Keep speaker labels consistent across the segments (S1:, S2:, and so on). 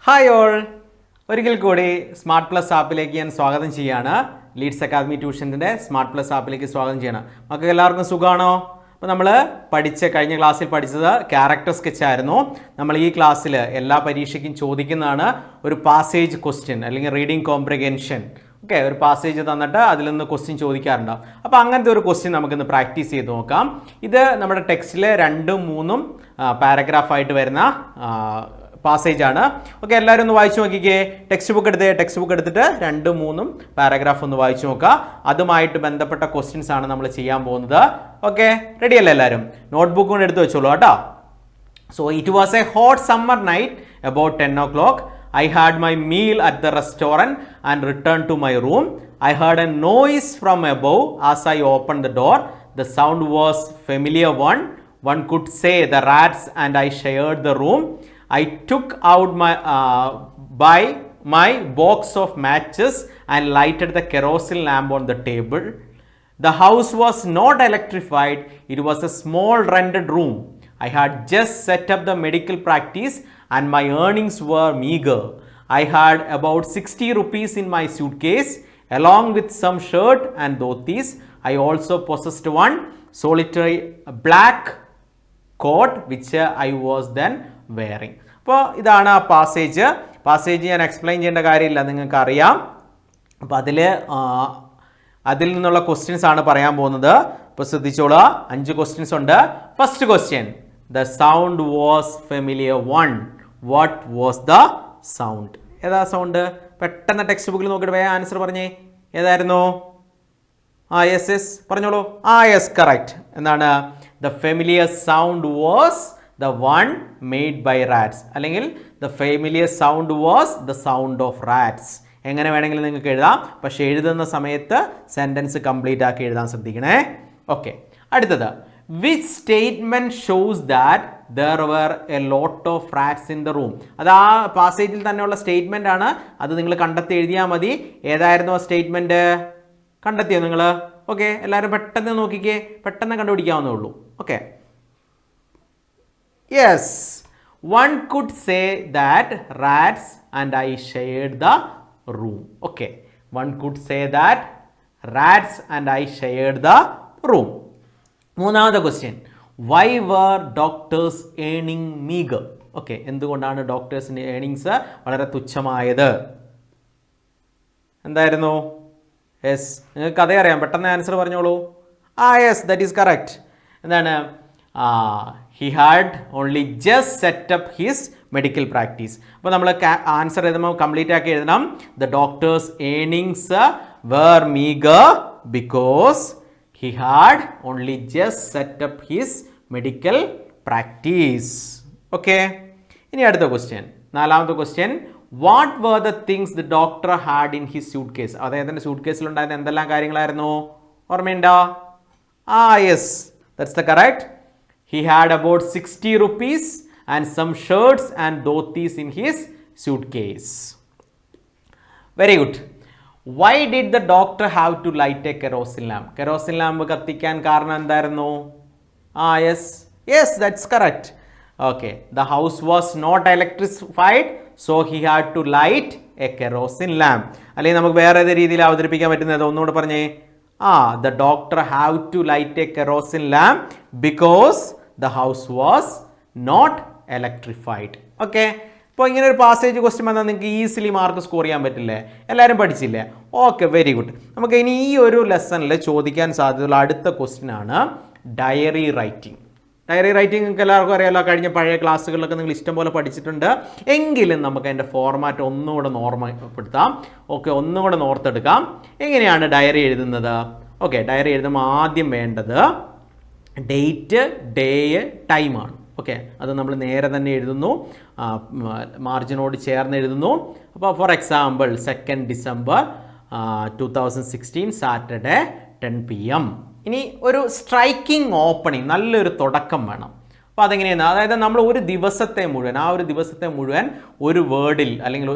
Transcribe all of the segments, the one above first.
S1: Hi all, ഒരിക്കൽ കൂടി smart plus ആപ്പിലേക്ക് ഞാൻ സ്വാഗതം ചെയ്യാണ്. ലീഡ്സ് അക്കാദമി ട്യൂഷൻ്റെ സ്മാർട്ട് പ്ലസ് ആപ്പിലേക്ക് സ്വാഗതം ചെയ്യണം. നമുക്ക് എല്ലാവർക്കും സുഖമാണോ? അപ്പോൾ നമ്മൾ കഴിഞ്ഞ ക്ലാസ്സിൽ പഠിച്ചത് ക്യാരക്ടർ സ്കെച്ച് ആയിരുന്നു. നമ്മൾ ഈ ക്ലാസ്സിൽ എല്ലാ പരീക്ഷയ്ക്കും ചോദിക്കുന്നതാണ് ഒരു പാസേജ് ക്വസ്റ്റ്യൻ അല്ലെങ്കിൽ റീഡിംഗ് കോംപ്രിഹെൻഷൻ. ഓക്കെ, ഒരു പാസേജ് തന്നിട്ട് അതിൽ നിന്ന് ക്വസ്റ്റ്യൻ ചോദിക്കാറുണ്ടാവും. അപ്പോൾ അങ്ങനത്തെ ഒരു ക്വസ്റ്റ്യൻ നമുക്കിന്ന് പ്രാക്ടീസ് ചെയ്ത് നോക്കാം. ഇത് നമ്മുടെ ടെക്സ്റ്റിൽ 2-3 പാരഗ്രാഫായിട്ട് വരുന്ന പാസേജ് ആണ്. ഓക്കെ, എല്ലാവരും ഒന്ന് വായിച്ചു നോക്കിക്കേ. ടെക്സ്റ്റ് ബുക്ക് എടുത്തിട്ട് 2-3 പാരഗ്രാഫ് ഒന്ന് വായിച്ചു നോക്കുക. അതുമായിട്ട് ബന്ധപ്പെട്ട ക്വസ്റ്റ്യൻസ് ആണ് നമ്മൾ ചെയ്യാൻ പോകുന്നത്. ഓക്കെ, റെഡി അല്ലേ എല്ലാവരും? നോട്ട്ബുക്ക് കൊണ്ട് എടുത്ത് വെച്ചോളൂ കേട്ടോ. So it was A hot summer night about 10 o'clock. I had my meal at the restaurant and returned to my room. I heard a noise from above as I opened the door. The sound was familiar one. One could say the rats and I shared the room. I took out my box of matches and lighted the kerosene lamp on the table. The house was not electrified. It was a small rented room. I had just set up the medical practice and my earnings were meager. I had about 60 rupees in my suitcase along with some shirt and dhotis. I also possessed one solitary black coat which I was then wearing. അപ്പോൾ ഇതാണ് ആ passage ഞാൻ explain ചെയ്യേണ്ട കാര്യമില്ല, നിങ്ങൾക്ക് അറിയാം. അപ്പോൾ അതിൽ നിന്നുള്ള ക്വസ്റ്റ്യൻസ് ആണ് പറയാൻ പോകുന്നത്. അപ്പോൾ ശ്രദ്ധിച്ചോളൂ, 5 ക്വസ്റ്റ്യൻസ് ഉണ്ട്. First question, the sound was familiar one. What was the sound? ഏതാ സൗണ്ട്? പെട്ടെന്ന് ടെക്സ്റ്റ് ബുക്കിൽ നോക്കിയിട്ട് വേഗം ആൻസർ പറഞ്ഞേ. ഏതായിരുന്നു? യെസ് പറഞ്ഞോളൂ. Yes, correct. എന്താണ്? The familiar sound was the one made by rats, അല്ലെങ്കിൽ the familiar sound was the sound of rats. എങ്ങനെ വേണമെങ്കിലും നിങ്ങൾക്ക് എഴുതാം, പക്ഷേ എഴുതുന്ന സമയത്ത് സെൻറ്റൻസ് കംപ്ലീറ്റ് ആക്കി എഴുതാൻ ശ്രദ്ധിക്കണേ. ഓക്കെ, അടുത്തത്, which statement shows that there were a lot of rats in the room? അത് ആ പാസേജിൽ തന്നെയുള്ള സ്റ്റേറ്റ്മെൻ്റ് ആണ്. അത് നിങ്ങൾ കണ്ടെത്തി എഴുതിയാൽ മതി. ഏതായിരുന്നു ആ സ്റ്റേറ്റ്മെൻറ്റ്? കണ്ടെത്തിയോ നിങ്ങൾ? ഓക്കെ, എല്ലാവരും പെട്ടെന്ന് നോക്കിക്കേ, പെട്ടെന്ന് കണ്ടുപിടിക്കാവുന്നേ ഉള്ളൂ. Okay, yes, one could say that rats and I shared the room. Okay, one could say that rats and I shared the room. മൂന്നാമത്തെ question, why were doctors earning meager? Okay, എന്തുകൊണ്ടാണ് ഡോക്ടേഴ്സിൻ്റെ earnings വളരെ തുച്ഛമായത്? എന്തായിരുന്നു? Yes, നിങ്ങൾക്ക് അതേ അറിയാം, പെട്ടെന്ന് answer പറഞ്ഞോളൂ. Yes, that is correct. എന്താണ്? he had only just set up his medical practice. അപ്പോൾ നമ്മൾ ആൻസർ എഴുതുമ്പോൾ കംപ്ലീറ്റ് ആക്കി എഴുതണം. The doctor's earnings were meager because he had only just set up his medical practice. Okay, ഇനി അടുത്ത question, നാലാമത്തെ question, what were the things the doctor had in his suitcase? അദ്ദേഹത്തിൻ്റെ suit കേസിലുണ്ടായിരുന്ന എന്തെല്ലാം കാര്യങ്ങളായിരുന്നു? ഓർമ്മയുണ്ടോ? Yes, that's the correct. He had about 60 rupees and some shirts and dhotis in his suitcase. Very good. Why did the doctor have to light a kerosene lamp? Kerosene lamp കത്തിക്കാൻ കാരണം എന്തായിരുന്നു? Yes, that's correct. Okay, the house was not electrified, so he had to light a kerosene lamp. അല്ലെങ്കിൽ നമുക്ക് വേറെ ഏത് രീതിയിൽ അവതരിപ്പിക്കാൻ പറ്റുന്നത്? ഒന്നുകൂടെ പറഞ്ഞേ. The doctor have to light a kerosene lamp because the house was not electrified. Okay, ഇപ്പോൾ ഇങ്ങനെ ഒരു പാസേജ് ക്വസ്റ്റ്യൻ വന്നാൽ നിങ്ങൾക്ക് ഈസിലി മാർക്ക് സ്കോർ ചെയ്യാൻ പറ്റില്ലേ? എല്ലാവരും പഠിച്ചില്ലേ? Okay, very good. നമുക്ക് ഇനി ഈ ഒരു ലെസണിൽ ചോദിക്കാൻ സാധ്യതയുള്ള അടുത്ത ക്വസ്റ്റ്യൻ ആണ് ഡയറി റൈറ്റിംഗ്. ഡയറി റൈറ്റിംഗ് നിങ്ങൾക്ക് എല്ലാവർക്കും അറിയാമല്ലോ, കഴിഞ്ഞ പഴയ ക്ലാസ്സുകളിലൊക്കെ നിങ്ങൾ ഇഷ്ടം പോലെ പഠിച്ചിട്ടുണ്ട്. എങ്കിലും നമുക്ക് അതിൻ്റെ ഫോർമാറ്റ് ഒന്നുകൂടെ ഓർമ്മപ്പെടുത്താം. ഓക്കെ, ഒന്നുകൂടെ ഓർത്തെടുക്കാം. എങ്ങനെയാണ് ഡയറി എഴുതുന്നത്? ഓക്കെ, ഡയറി എഴുതുമ്പോൾ ആദ്യം വേണ്ടത് ഡേറ്റ്, ഡേ, ടൈമാണ്. ഓക്കെ, അത് നമ്മൾ നേരെ തന്നെ എഴുതുന്നു, മാർജിനോട് ചേർന്ന് എഴുതുന്നു. അപ്പോൾ for example 2 December 2016 Saturday 10 PM. ഇനി ഒരു സ്ട്രൈക്കിംഗ് ഓപ്പണിംഗ്, നല്ലൊരു തുടക്കം വേണം. അപ്പോൾ അതെങ്ങനെയാണ്? അതായത് നമ്മൾ ഒരു ദിവസത്തെ മുഴുവൻ ഒരു വേർഡിൽ അല്ലെങ്കിൽ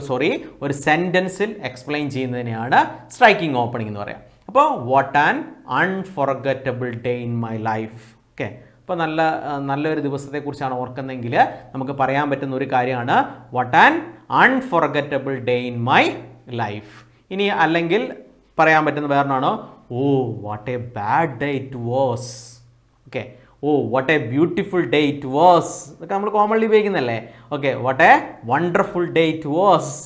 S1: ഒരു സെൻറ്റൻസിൽ എക്സ്പ്ലെയിൻ ചെയ്യുന്നതിനെയാണ് സ്ട്രൈക്കിംഗ് ഓപ്പണിംഗ് എന്ന് പറയാം. അപ്പോൾ what an unforgettable day in my life. Okay, ഇപ്പോൾ നല്ലൊരു ദിവസത്തെക്കുറിച്ചാണ് ഓർക്കുന്നതെങ്കിൽ നമുക്ക് പറയാൻ പറ്റുന്ന ഒരു കാര്യമാണ് what an unforgettable day in my life. ഇനി അല്ലെങ്കിൽ പറയാൻ പറ്റുന്ന വേറൊന്നാണ് oh what a bad day it was. Okay, oh what a beautiful day it was. ഇതൊക്കെ നമ്മൾ കോമൺലി ഉപയോഗിക്കുന്നല്ലേ. Okay, what a wonderful day it was.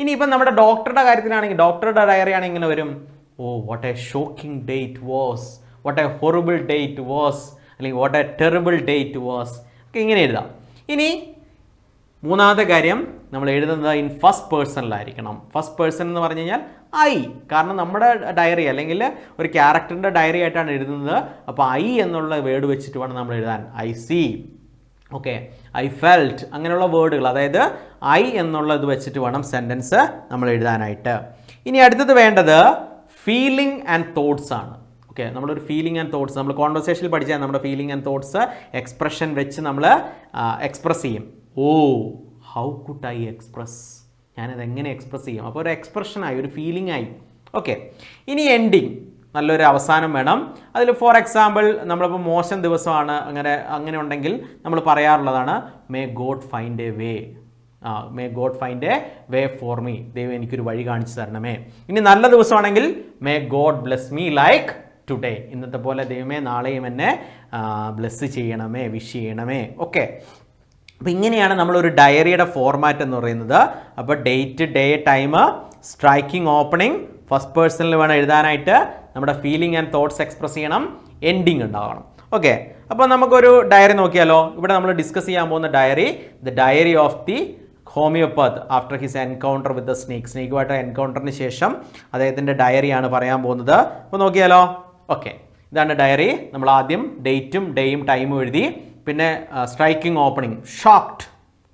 S1: ഇനിയിപ്പം നമ്മുടെ ഡോക്ടറുടെ കാര്യത്തിലാണെങ്കിൽ ഡോക്ടറുടെ ഡയറി ആണെങ്കിൽ ഇങ്ങനെ വരും oh what a shocking day it was, what a horrible day it was, അല്ലെങ്കിൽ what a terrible day it was. ഒക്കെ ഇങ്ങനെ എഴുതാം. ഇനി മൂന്നാമത്തെ കാര്യം നമ്മൾ എഴുതുന്നത് ഇൻ ഫസ്റ്റ് പേഴ്സണിലായിരിക്കണം. ഫസ്റ്റ് പേഴ്സൺ എന്ന് പറഞ്ഞു കഴിഞ്ഞാൽ ഐ, കാരണം നമ്മുടെ ഡയറി അല്ലെങ്കിൽ ഒരു ക്യാരക്ടറിൻ്റെ ഡയറി ആയിട്ടാണ് എഴുതുന്നത്. അപ്പോൾ ഐ എന്നുള്ള വേർഡ് വെച്ചിട്ട് വേണം നമ്മൾ എഴുതാൻ. I see, okay, I felt, അങ്ങനെയുള്ള വേർഡുകൾ, അതായത് ഐ എന്നുള്ളത് വെച്ചിട്ട് വേണം സെൻറ്റൻസ് നമ്മൾ എഴുതാനായിട്ട്. ഇനി അടുത്തത് വേണ്ടത് ഫീലിംഗ് ആൻഡ് തോട്ട്സ് ആണ്. ഓക്കെ, നമ്മളൊരു ഫീലിംഗ് ആൻഡ് തോട്ട്സ് നമ്മൾ കോൺവെർസേഷനിൽ പഠിച്ചാൽ നമ്മുടെ ഫീലിംഗ് ആൻഡ് തോട്ട്സ് എക്സ്പ്രഷൻ വെച്ച് നമ്മൾ എക്സ്പ്രസ് ചെയ്യും. ഓ ഹൗ കുഡ് ഐ എക്സ്പ്രസ്, ഞാനത് എങ്ങനെ എക്സ്പ്രസ് ചെയ്യും. അപ്പോൾ ഒരു എക്സ്പ്രഷനായി, ഒരു ഫീലിംഗ് ആയി. ഓക്കെ, ഇനി എൻഡിങ്, നല്ലൊരു അവസാനം വേണം. അതിൽ ഫോർ എക്സാമ്പിൾ നമ്മളിപ്പോൾ മോശം ദിവസമാണ് അങ്ങനെ ഉണ്ടെങ്കിൽ നമ്മൾ പറയാറുള്ളതാണ് may God find a way. May God find a way for me, ദൈവം എനിക്കൊരു വഴി കാണിച്ചു തരണമേ. ഇനി നല്ല ദിവസമാണെങ്കിൽ may God bless me like today, ഇന്നത്തെ പോലെ ദൈവമേ നാളെയും എന്നെ ബ്ലെസ് ചെയ്യണമേ, വിഷ് ചെയ്യണമേ. ഓക്കെ, അപ്പോൾ ഇങ്ങനെയാണ് നമ്മളൊരു ഡയറിയുടെ ഫോർമാറ്റ് എന്ന് പറയുന്നത്. അപ്പോൾ date, day, time, striking opening, first പേഴ്സണിൽ വേണം എഴുതാനായിട്ട്, നമ്മുടെ ഫീലിംഗ് ആൻഡ് തോട്ട്സ് എക്സ്പ്രസ് ചെയ്യണം, എൻഡിങ് ഉണ്ടാവണം. ഓക്കെ, അപ്പോൾ നമുക്കൊരു ഡയറി നോക്കിയാലോ. ഇവിടെ നമ്മൾ ഡിസ്കസ് ചെയ്യാൻ പോകുന്ന diary, the diary of the homoeopath after his encounter with the snake. സ്നേക്കുമായിട്ട് എൻകൗണ്ടറിന് ശേഷം അദ്ദേഹത്തിൻ്റെ ഡയറിയാണ് പറയാൻ പോകുന്നത്. അപ്പോൾ നോക്കിയാലോ. ഓക്കെ, ഇതാണ് ഡയറി. നമ്മൾ ആദ്യം ഡേറ്റും ഡേയും ടൈമും എഴുതി. പിന്നെ striking opening, shocked,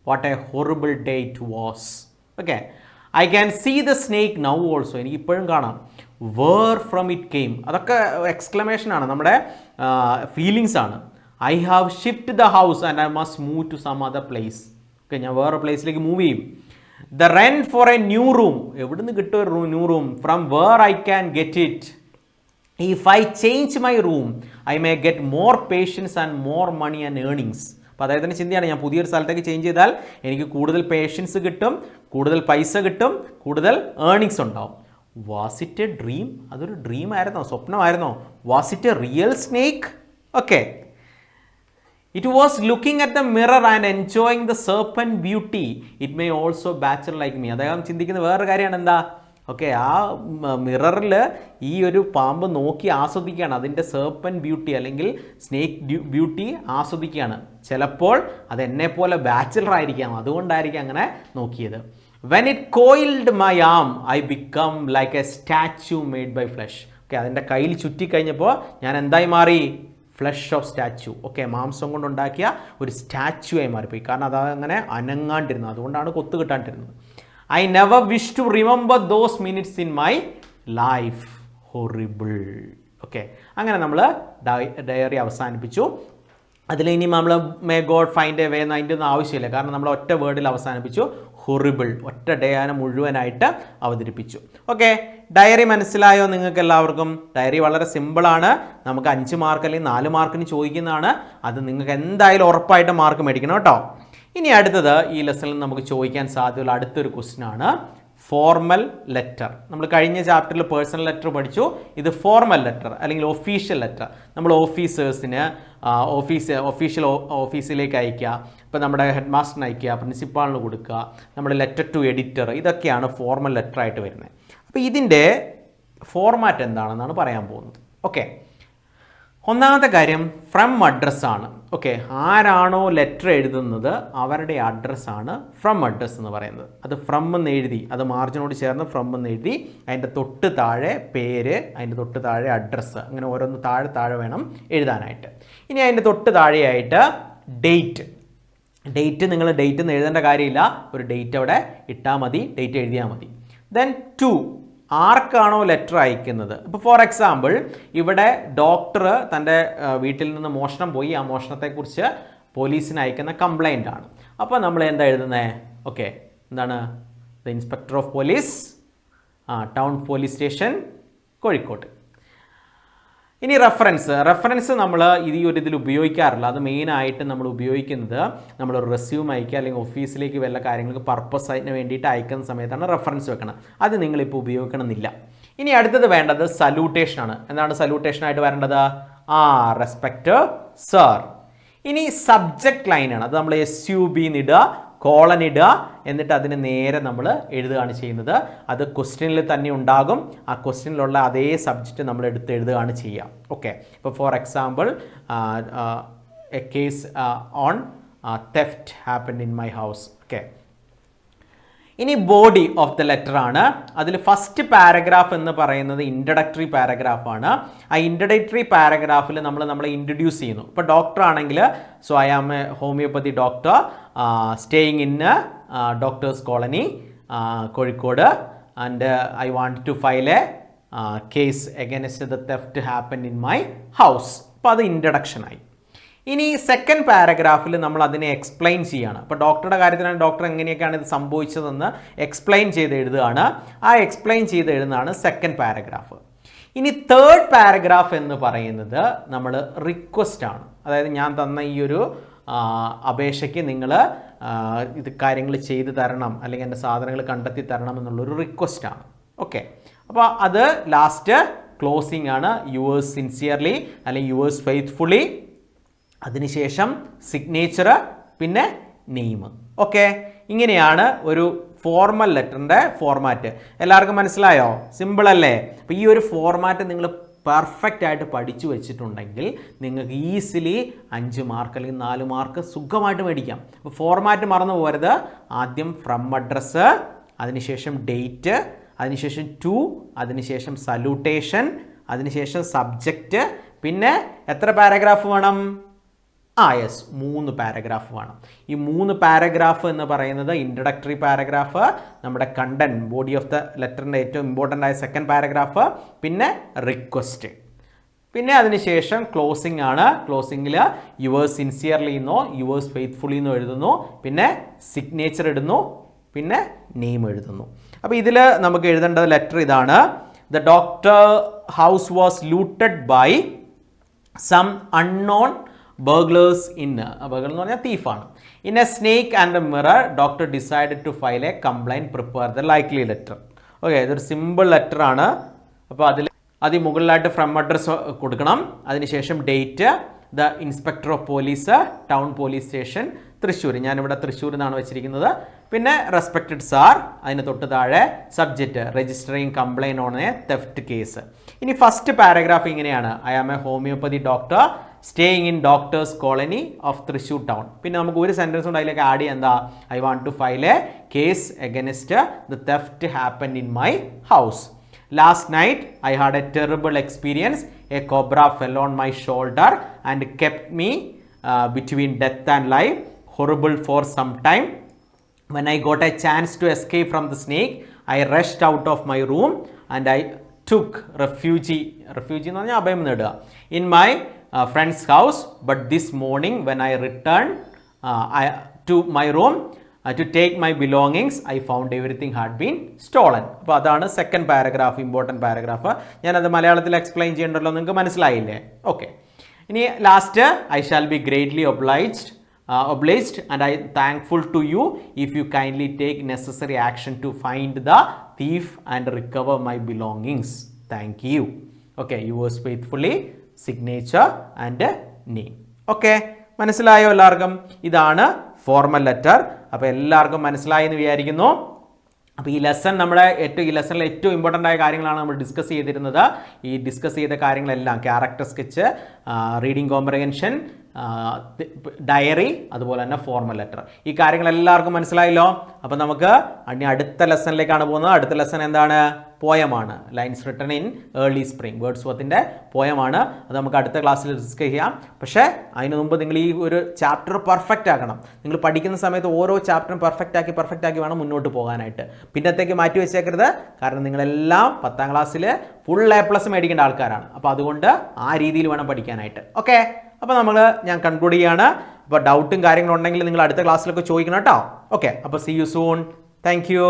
S1: what a horrible day it was. Okay, I can see the snake now also, എനിക്ക് ഇപ്പോഴും കാണാം. വേർ ഫ്രം ഇറ്റ് കെയിം, അതൊക്കെ എക്സ്ക്ലമേഷനാണ്, നമ്മുടെ ഫീലിങ്സ് ആണ്. I have shift the house and I must move to some other place. Okay, ഞാൻ വേറെ പ്ലേസിലേക്ക് move ചെയ്യും. The rent for a new room, എവിടുന്ന് കിട്ടും ഒരു new room? From where I can get it. If I change my room I may get more patience and more money and earnings. അപ്പോൾ അദ്ദേഹത്തിൻ്റെ ചിന്തയാണ്, ഞാൻ പുതിയൊരു സ്ഥലത്തേക്ക് ചേഞ്ച് ചെയ്താൽ എനിക്ക് കൂടുതൽ പേഷ്യൻസ് കിട്ടും, കൂടുതൽ പൈസ കിട്ടും, കൂടുതൽ ഏർണിങ്സ് ഉണ്ടാവും. Was it a dream? അതൊരു ഡ്രീം ആയിരുന്നോ, സ്വപ്നമായിരുന്നോ? Was it a real snake? Okay, it was looking at the mirror and enjoying the serpent beauty. It may also bachelor like me. അദ്ദേഹം ചിന്തിക്കുന്ന വേറൊരു കാര്യമാണ് എന്താ? ഓക്കെ, ആ മിററിൽ ഈ ഒരു പാമ്പ് നോക്കി ആസ്വദിക്കുകയാണ്, അതിൻ്റെ സർപ്പൻറ്റ് ബ്യൂട്ടി അല്ലെങ്കിൽ സ്നേക്ക് ബ്യൂട്ടി ആസ്വദിക്കുകയാണ്. ചിലപ്പോൾ അത് എന്നെപ്പോലെ ബാച്ചലർ ആയിരിക്കാം, അതുകൊണ്ടായിരിക്കും അങ്ങനെ നോക്കിയത്. When it coiled my arm I become like a statue made by flesh. Okay, അതിൻ്റെ കയ്യിൽ ചുറ്റിക്കഴിഞ്ഞപ്പോൾ ഞാൻ എന്തായി മാറി? Flush of statue. ഓക്കെ, മാംസം കൊണ്ടുണ്ടാക്കിയ ഒരു സ്റ്റാച്യു ആയി മാറിപ്പോയി. കാരണം അതങ്ങനെ അനങ്ങാണ്ടിരുന്നു, അതുകൊണ്ടാണ് കൊത്തു കിട്ടാണ്ടിരുന്നത്. I never wish to remember those minutes in my life. Horrible. Okay, അങ്ങനെ നമ്മൾ ഡയറി അവസാനിപ്പിച്ചു. അതിൽ ഇനി നമ്മൾ മേ ഗോഡ് ഫൈൻഡ് എ വേ എന്ന് അതിൻ്റെ ഒന്നും ആവശ്യമില്ല, കാരണം നമ്മൾ ഒറ്റ വേർഡിൽ അവസാനിപ്പിച്ചു. ഹൊറിബിൾ, ഒറ്റ ഡേയാനെ മുഴുവനായിട്ട് അവതരിപ്പിച്ചു. ഓക്കെ, ഡയറി മനസ്സിലായോ നിങ്ങൾക്ക് എല്ലാവർക്കും? ഡയറി വളരെ സിമ്പിളാണ്. നമുക്ക് 5 മാർക്ക് അല്ലെങ്കിൽ 4 മാർക്കിന് ചോദിക്കുന്നതാണ്. അത് നിങ്ങൾക്ക് എന്തായാലും ഉറപ്പായിട്ട് മാർക്ക് മേടിക്കണം കേട്ടോ. ഇനി അടുത്തത് ഈ ലെസണിൽ നമുക്ക് ചോദിക്കാൻ സാധ്യതയുള്ള അടുത്തൊരു ക്വസ്റ്റ്യൻ ആണ് ഫോർമൽ ലെറ്റർ. നമ്മൾ കഴിഞ്ഞ ചാപ്റ്ററിൽ പേഴ്സണൽ ലെറ്റർ പഠിച്ചു. ഇത് ഫോർമൽ ലെറ്റർ അല്ലെങ്കിൽ ഒഫീഷ്യൽ ലെറ്റർ. നമ്മൾ ഓഫീസേഴ്സിന് ഒഫീഷ്യൽ ഓഫീസിലേക്ക് അയക്കുക, ഇപ്പോൾ നമ്മുടെ ഹെഡ് മാസ്റ്ററിന് അയക്കുക, പ്രിൻസിപ്പാളിന് കൊടുക്കുക, നമ്മുടെ ലെറ്റർ ടു എഡിറ്റർ, ഇതൊക്കെയാണ് ഫോർമൽ ലെറ്റർ ആയിട്ട് വരുന്നത്. അപ്പോൾ ഇതിൻ്റെ ഫോർമാറ്റ് എന്താണെന്നാണ് പറയാൻ പോകുന്നത്. ഓക്കെ, ഒന്നാമത്തെ കാര്യം ഫ്രം അഡ്രസ്സാണ്. ഓക്കെ, ആരാണോ ലെറ്റർ എഴുതുന്നത് അവരുടെ അഡ്രസ്സാണ് ഫ്രം അഡ്രസ്സ് എന്ന് പറയുന്നത്. അത് ഫ്രം എന്ന് എഴുതി, അത് മാർജിനോട് ചേർന്ന് ഫ്രം എന്ന് എഴുതി, അതിൻ്റെ തൊട്ട് താഴെ പേര്, അതിൻ്റെ തൊട്ട് താഴെ അഡ്രസ്സ്, അങ്ങനെ ഓരോന്ന് താഴെ വേണം എഴുതാനായിട്ട്. ഇനി അതിൻ്റെ തൊട്ട് താഴെയായിട്ട് ഡേറ്റ്. നിങ്ങൾ ഡേറ്റ് എന്ന് എഴുതേണ്ട കാര്യമില്ല, ഒരു ഡേറ്റ് അവിടെ ഇട്ടാൽ മതി, ഡേറ്റ് എഴുതിയാൽ മതി. ദെൻ ടു, ആർക്കാണോ ലെറ്റർ അയക്കുന്നത്. ഇപ്പോൾ ഫോർ എക്സാമ്പിൾ ഇവിടെ ഡോക്ടർ തൻ്റെ വീട്ടിൽ നിന്ന് മോഷണം പോയി, ആ മോഷണത്തെക്കുറിച്ച് പോലീസിന് അയക്കുന്ന കംപ്ലൈൻ്റ് ആണ്. അപ്പോൾ നമ്മൾ എന്താ എഴുതുന്നത്? ഓക്കെ, എന്താണ്? The inspector of police, town police station, Kozhikode. ഇനി റെഫറൻസ് നമ്മൾ ഇതിൽ ഉപയോഗിക്കാറില്ല. അത് മെയിനായിട്ട് നമ്മൾ ഉപയോഗിക്കുന്നത് നമ്മൾ റെസ്യൂം അയക്കുക അല്ലെങ്കിൽ ഓഫീസിലേക്ക് വല്ല കാര്യങ്ങൾക്ക് പർപ്പസിന് വേണ്ടിയിട്ട് അയക്കുന്ന സമയത്താണ് റെഫറൻസ് വെക്കണം. അത് നിങ്ങളിപ്പോൾ ഉപയോഗിക്കണമെന്നില്ല. ഇനി അടുത്തത് വേണ്ടത് സല്യൂട്ടേഷനാണ്. എന്താണ് സല്യൂട്ടേഷനായിട്ട് വരേണ്ടത്? Respect sir. ഇനി സബ്ജക്റ്റ് ലൈനാണ്. അത് നമ്മൾ SUB ഇടുക, കോളൻ ഇടുക, എന്നിട്ട് അതിന് നേരെ നമ്മൾ എഴുതുകയാണ് ചെയ്യുന്നത്. അത് ക്വസ്റ്റ്യനിൽ തന്നെ ഉണ്ടാകും. ആ ക്വസ്റ്റ്യനിലുള്ള അതേ സബ്ജക്റ്റ് നമ്മൾ എടുത്ത് എഴുതുകയാണ് ചെയ്യുക. ഓക്കെ. ഇപ്പോൾ for example A case on theft happened in my house. Okay. ഇനി ബോഡി ഓഫ് ദ ലെറ്റർ ആണ്. അതിൽ ഫസ്റ്റ് പാരഗ്രാഫ് എന്ന് പറയുന്നത് ഇൻട്രഡക്ടറി പാരഗ്രാഫാണ്. ആ ഇൻട്രഡക്ടറി പാരഗ്രാഫിൽ നമ്മളെ ഇൻട്രൊഡ്യൂസ് ചെയ്യുന്നു. ഇപ്പോൾ ഡോക്ടർ ആണെങ്കിൽ so I am a homeopathy doctor staying in doctors colony Kozhikode and I want to file a case against the theft happened in my house. അപ്പോൾ അത് ഇൻട്രഡക്ഷനായി. ഇനി സെക്കൻഡ് പാരഗ്രാഫിൽ നമ്മൾ അതിനെ എക്സ്പ്ലെയിൻ ചെയ്യുകയാണ്. അപ്പോൾ ഡോക്ടറുടെ കാര്യത്തിലാണ് ഡോക്ടർ എങ്ങനെയൊക്കെയാണ് ഇത് സംഭവിച്ചതെന്ന് എക്സ്പ്ലെയിൻ ചെയ്ത് എഴുതുകയാണ്. ആ എക്സ്പ്ലെയിൻ ചെയ്ത് എഴുതുന്നതാണ് സെക്കൻഡ് പാരഗ്രാഫ്. ഇനി തേർഡ് പാരഗ്രാഫ് എന്ന് പറയുന്നത് നമ്മൾ റിക്വസ്റ്റ് ആണ്. അതായത് ഞാൻ തന്ന ഈ ഒരു അപേക്ഷയ്ക്ക് നിങ്ങൾ ഇത് കാര്യങ്ങൾ ചെയ്ത് തരണം അല്ലെങ്കിൽ എൻ്റെ സാധനങ്ങൾ കണ്ടെത്തി തരണം എന്നുള്ളൊരു റിക്വസ്റ്റാണ്. ഓക്കെ. അപ്പോൾ അത് ലാസ്റ്റ് ക്ലോസിംഗ് ആണ്. യുവേഴ്സ് സിൻസിയർലി അല്ലെങ്കിൽ യുവേഴ്സ് ഫെയ്ത്ത്ഫുള്ളി, അതിനുശേഷം സിഗ്നേച്ചർ, പിന്നെ നെയിം. ഓക്കെ. ഇങ്ങനെയാണ് ഒരു ഫോർമൽ ലെറ്ററിൻ്റെ ഫോർമാറ്റ്. എല്ലാവർക്കും മനസ്സിലായോ? സിമ്പിൾ അല്ലേ? അപ്പോൾ ഈ ഒരു ഫോർമാറ്റ് നിങ്ങൾ പെർഫെക്റ്റ് ആയിട്ട് പഠിച്ചു വെച്ചിട്ടുണ്ടെങ്കിൽ നിങ്ങൾക്ക് ഈസിലി 5 മാർക്ക് അല്ലെങ്കിൽ 4 മാർക്ക് സുഖമായിട്ട് മേടിക്കാം. അപ്പോൾ ഫോർമാറ്റ് മറന്നു പോകരുത്. ആദ്യം ഫ്രം അഡ്രസ്സ്, അതിനുശേഷം ഡേറ്റ്, അതിനുശേഷം ടു, അതിനുശേഷം സല്യൂട്ടേഷൻ, അതിനുശേഷം സബ്ജക്റ്റ്, പിന്നെ എത്ര പാരഗ്രാഫ് വേണം? 3 പാരഗ്രാഫ് വേണം. ഈ 3 പാരഗ്രാഫ് എന്ന് പറയുന്നത് ഇൻട്രഡക്ടറി പാരഗ്രാഫ്, നമ്മുടെ കണ്ടന്റ് ബോഡി ഓഫ് ദ ലെറ്ററിൻ്റെ ഏറ്റവും ഇമ്പോർട്ടൻ്റ് ആയ സെക്കൻഡ് പാരഗ്രാഫ്, പിന്നെ റിക്വസ്റ്റ്, പിന്നെ അതിനുശേഷം ക്ലോസിംഗ് ആണ്. ക്ലോസിംഗിൽ യുവേഴ്സ് സിൻസിയർലി എന്നോ യുവേഴ്സ് ഫെയ്ത്ത്ഫുള്ളി എന്നോ എഴുതുന്നു, പിന്നെ സിഗ്നേച്ചർ ഇടുന്നു, പിന്നെ നെയിം എഴുതുന്നു. അപ്പോൾ ഇതിൽ നമുക്ക് എഴുതേണ്ട ലെറ്റർ ഇതാണ്. The doctor house was looted by some unknown burglars burglar എന്ന് പറഞ്ഞാൽ തീഫാണ്. In a snake and a mirror doctor decided to file a complaint, prepare the likely letter. Okay. ഇതൊരു സിമ്പിൾ ലെറ്റർ ആണ്. അപ്പോൾ അതിൽ മുകളിലായിട്ട് ഫ്രം അഡ്രസ് കൊടുക്കണം. അതിനുശേഷം date, the inspector of police, town police station, Thrissur. ഞാനിവിടെ തൃശ്ശൂർ എന്നാണ് വെച്ചിരിക്കുന്നത്. പിന്നെ റെസ്പെക്റ്റഡ് സാർ, അതിന് തൊട്ട് താഴെ subject registering complaint on a theft case. ഇനി ഫസ്റ്റ് പാരഗ്രാഫ് ഇങ്ങനെയാണ്. I am a homeopathy doctor staying in doctors colony of Thrissur town. പിന്നെ നമുക്ക് ഒരു സെൻറ്റൻസ് കൊണ്ട് അതിലേക്ക് ആഡ് ചെയ്യാം. എന്താ? I want to file a case against the theft happened in my house. Last night I had a terrible experience. A cobra fell on my shoulder and kept me between death and life. Horrible for some time. When I got a chance to escape from the snake, I rushed out of my room and I took refuge എന്ന് പറഞ്ഞാൽ അഭയം നേടുക, in my friend's house. But this morning when I returned to my room to take my belongings, I found everything had been stolen. അപ്പോൾ അതാണ് second paragraph, important paragraph. ഞാനത് മലയാളത്തിൽ explain ചെയ്യേണ്ടല്ലോ, നിങ്ങൾക്ക് മനസ്സിലായില്ലേ? ഓക്കെ. ഇനി last, I shall be greatly obliged and I am thankful to you if you kindly take necessary action to find the thief and recover my belongings. Thank you. Okay. Yours faithfully, signature and name. Okay. മനസ്സിലായോ എല്ലാവർക്കും? ഇതാണ് formal letter. അപ്പോൾ എല്ലാവർക്കും മനസ്സിലായി എന്ന് വിചാരിക്കുന്നു. അപ്പോൾ ഈ ലെസണിൽ ഏറ്റവും ഇമ്പോർട്ടൻ്റ് ആയ കാര്യങ്ങളാണ് നമ്മൾ ഡിസ്കസ് ചെയ്തിരുന്നത്. ഈ ഡിസ്കസ് ചെയ്ത കാര്യങ്ങളെല്ലാം character sketch, reading comprehension, diary, അതുപോലെ തന്നെ ഫോർമൽ ലെറ്റർ. ഈ കാര്യങ്ങൾ എല്ലാവർക്കും മനസ്സിലായല്ലോ. അപ്പോൾ നമുക്ക് അടുത്ത ലെസണിലേക്കാണ് പോകുന്നത്. അടുത്ത ലെസൺ എന്താണ്? പോയമാണ്. Lines written in early spring, വേർഡ്സ്വർത്തിന്റെ പോയമാണ്. അത് നമുക്ക് അടുത്ത ക്ലാസ്സിൽ ഡിസ്കസ് ചെയ്യാം. പക്ഷേ അതിന് മുമ്പ് നിങ്ങൾ ഈ ഒരു ചാപ്റ്റർ പെർഫെക്റ്റ് ആക്കണം. നിങ്ങൾ പഠിക്കുന്ന സമയത്ത് ഓരോ ചാപ്റ്ററും പെർഫെക്റ്റ് ആക്കി വേണം മുന്നോട്ട് പോകാനായിട്ട്. പിന്നത്തേക്ക് മാറ്റി വെച്ചേക്കരുത്. കാരണം നിങ്ങളെല്ലാം 10ാം ക്ലാസ്സിൽ ഫുൾ A+ മേടിക്കേണ്ട ആൾക്കാരാണ്. അപ്പോൾ അതുകൊണ്ട് ആ രീതിയിൽ വേണം പഠിക്കാനായിട്ട്. ഓക്കെ. അപ്പോൾ ഞാൻ കൺക്ലൂഡ് ചെയ്യാണ്. അപ്പോൾ ഡൗട്ടും കാര്യങ്ങളും ഉണ്ടെങ്കിൽ നിങ്ങൾ അടുത്ത ക്ലാസ്സിലൊക്കെ ചോദിക്കണം കേട്ടോ. ഓക്കെ. അപ്പോൾ see you soon. Thank U.